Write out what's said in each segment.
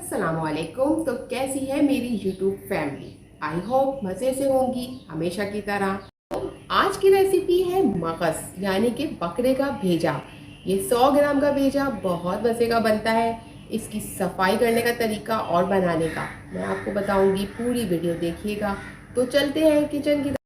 अस्सलामुअलैकुम। तो कैसी है मेरी यूट्यूब फैमिली? आई होप मज़े से होंगी हमेशा की तरह। आज की रेसिपी है मगज़ यानी कि बकरे का भेजा। ये 100 ग्राम का भेजा बहुत मज़े का बनता है। इसकी सफाई करने का तरीका और बनाने का मैं आपको बताऊंगी, पूरी वीडियो देखिएगा। तो चलते हैं किचन की।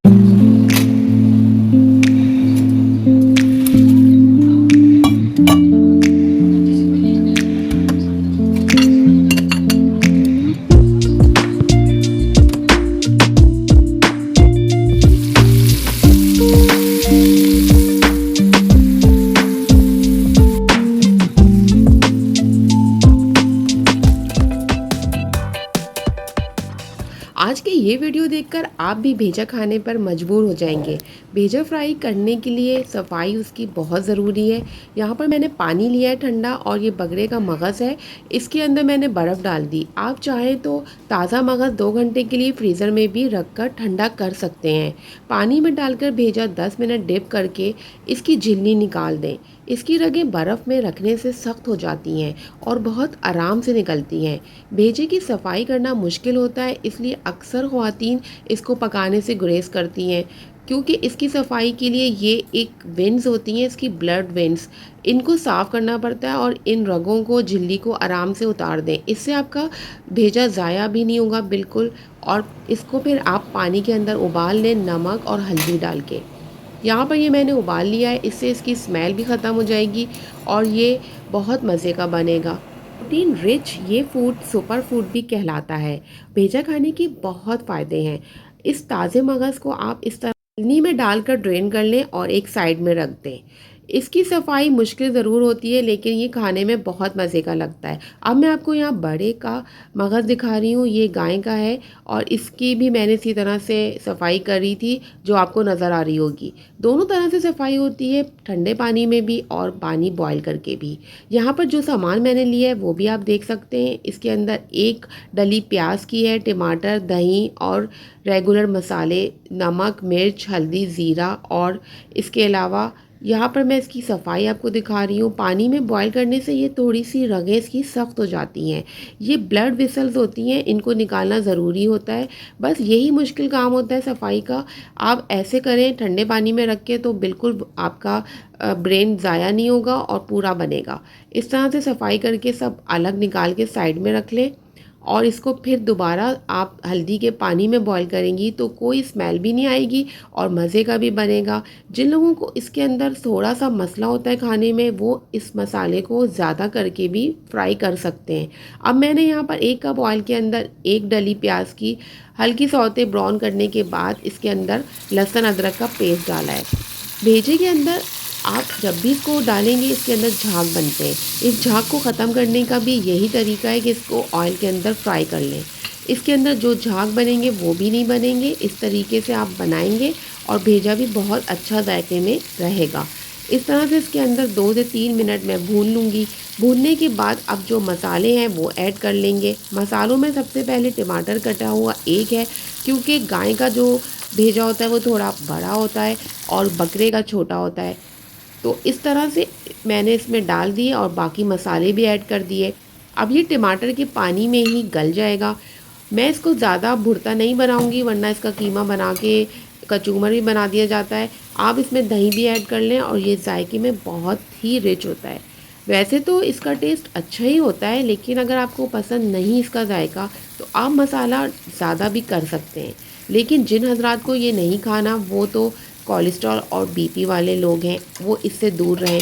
आज के ये वीडियो देखकर आप भी भेजा खाने पर मजबूर हो जाएंगे। भेजा फ्राई करने के लिए सफाई उसकी बहुत ज़रूरी है। यहाँ पर मैंने पानी लिया है ठंडा और ये बकरे का मगज़ है। इसके अंदर मैंने बर्फ़ डाल दी। आप चाहें तो ताज़ा मगज़ 2 घंटे के लिए फ्रीज़र में भी रख कर ठंडा कर सकते हैं। पानी में डालकर भेजा 10 मिनट डिप करके इसकी झिल्ली निकाल दें। इसकी रगें बर्फ़ में रखने से सख्त हो जाती हैं और बहुत आराम से निकलती हैं। भेजे की सफाई करना मुश्किल होता है, इसलिए अक्सर ख़वातीन इसको पकाने से गुरेज करती हैं, क्योंकि इसकी सफाई के लिए ये एक वेंस होती हैं, इसकी ब्लड वेंस, इनको साफ़ करना पड़ता है और इन रगों को, झिल्ली को आराम से उतार दें। इससे आपका भेजा ज़ाया भी नहीं होगा बिल्कुल। और इसको फिर आप पानी के अंदर उबाल लें, नमक और हल्दी डाल के। यहाँ पर ये मैंने उबाल लिया है, इससे इसकी स्मेल भी ख़त्म हो जाएगी और ये बहुत मज़े का बनेगा। प्रोटीन रिच ये फूड सुपर फूड भी कहलाता है। भेजा खाने के बहुत फ़ायदे हैं। इस ताज़े मगज़ को आप इस तरह छलनी में डालकर ड्रेन कर लें और एक साइड में रख दें। इसकी सफाई मुश्किल ज़रूर होती है, लेकिन ये खाने में बहुत मज़े का लगता है। अब मैं आपको यहाँ बड़े का मगज़ दिखा रही हूँ। ये गाय का है और इसकी भी मैंने इसी तरह से सफाई करी थी, जो आपको नज़र आ रही होगी। दोनों तरह से सफाई होती है, ठंडे पानी में भी और पानी बॉयल करके भी। यहाँ पर जो सामान मैंने लिया है वो भी आप देख सकते हैं। इसके अंदर एक डली प्याज की है, टमाटर, दही और रेगुलर मसाले, नमक, मिर्च, हल्दी, ज़ीरा। और इसके अलावा यहाँ पर मैं इसकी सफाई आपको दिखा रही हूँ। पानी में बॉईल करने से ये थोड़ी सी रगें इसकी सख्त हो जाती हैं। ये ब्लड वेसल्स होती हैं, इनको निकालना ज़रूरी होता है। बस यही मुश्किल काम होता है सफाई का। आप ऐसे करें ठंडे पानी में रख के, तो बिल्कुल आपका ब्रेन ज़ाया नहीं होगा और पूरा बनेगा। इस तरह से सफाई करके सब अलग निकाल के साइड में रख लें और इसको फिर दोबारा आप हल्दी के पानी में बॉईल करेंगी तो कोई स्मेल भी नहीं आएगी और मज़े का भी बनेगा। जिन लोगों को इसके अंदर थोड़ा सा मसला होता है खाने में, वो इस मसाले को ज़्यादा करके भी फ्राई कर सकते हैं। अब मैंने यहाँ पर 1 कप ऑयल के अंदर 1 डली प्याज की हल्की सौते ब्राउन करने के बाद इसके अंदर लहसुन अदरक का पेस्ट डाला है। भेजे के अंदर आप जब भी इसको डालेंगे, इसके अंदर झाग बनते हैं। इस झाग को ख़त्म करने का भी यही तरीका है कि इसको ऑयल के अंदर फ्राई कर लें। इसके अंदर जो झाग बनेंगे वो भी नहीं बनेंगे। इस तरीके से आप बनाएंगे और भेजा भी बहुत अच्छा जायके में रहेगा। इस तरह से इसके अंदर 2 से 3 मिनट मैं भून लूँगी। भूनने के बाद अब जो मसाले हैं वो ऐड कर लेंगे। मसालों में सबसे पहले टमाटर कटा हुआ 1 है, क्योंकि गाय का जो भेजा होता है वो थोड़ा बड़ा होता है और बकरे का छोटा होता है। तो इस तरह से मैंने इसमें डाल दिए और बाकी मसाले भी ऐड कर दिए। अब ये टमाटर के पानी में ही गल जाएगा। मैं इसको ज़्यादा भुरता नहीं बनाऊंगी, वरना इसका कीमा बना के कचूमर भी बना दिया जाता है। आप इसमें दही भी ऐड कर लें और ये जायके में बहुत ही रिच होता है। वैसे तो इसका टेस्ट अच्छा ही होता है, लेकिन अगर आपको पसंद नहीं इसका जायका तो आप मसाला ज़्यादा भी कर सकते हैं। लेकिन जिन हजरात को ये नहीं खाना, वो तो कोलेस्ट्रॉल और बीपी वाले लोग हैं, वो इससे दूर रहें।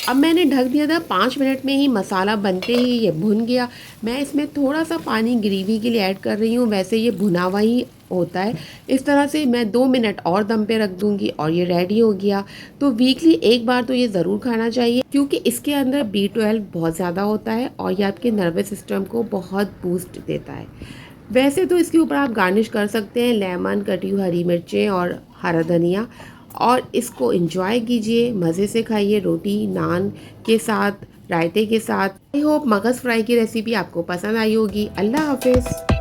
अब मैंने ढक दिया था, 5 मिनट में ही मसाला बनते ही ये भुन गया। मैं इसमें थोड़ा सा पानी ग्रेवी के लिए ऐड कर रही हूँ, वैसे ये भुना हुआ ही होता है। इस तरह से मैं 2 मिनट और दम पे रख दूँगी और ये रेडी हो गया। तो वीकली एक बार तो ये ज़रूर खाना चाहिए, क्योंकि इसके अंदर B12 बहुत ज़्यादा होता है और ये आपके नर्वस सिस्टम को बहुत बूस्ट देता है। वैसे तो इसके ऊपर आप गार्निश कर सकते हैं लेमन, कटी हुई हरी मिर्चें और हरा धनिया। और इसको एंजॉय कीजिए, मज़े से खाइए, रोटी नान के साथ, रायते के साथ। आई होप मगज़ फ्राई की रेसिपी आपको पसंद आई होगी। अल्लाह हाफिज़।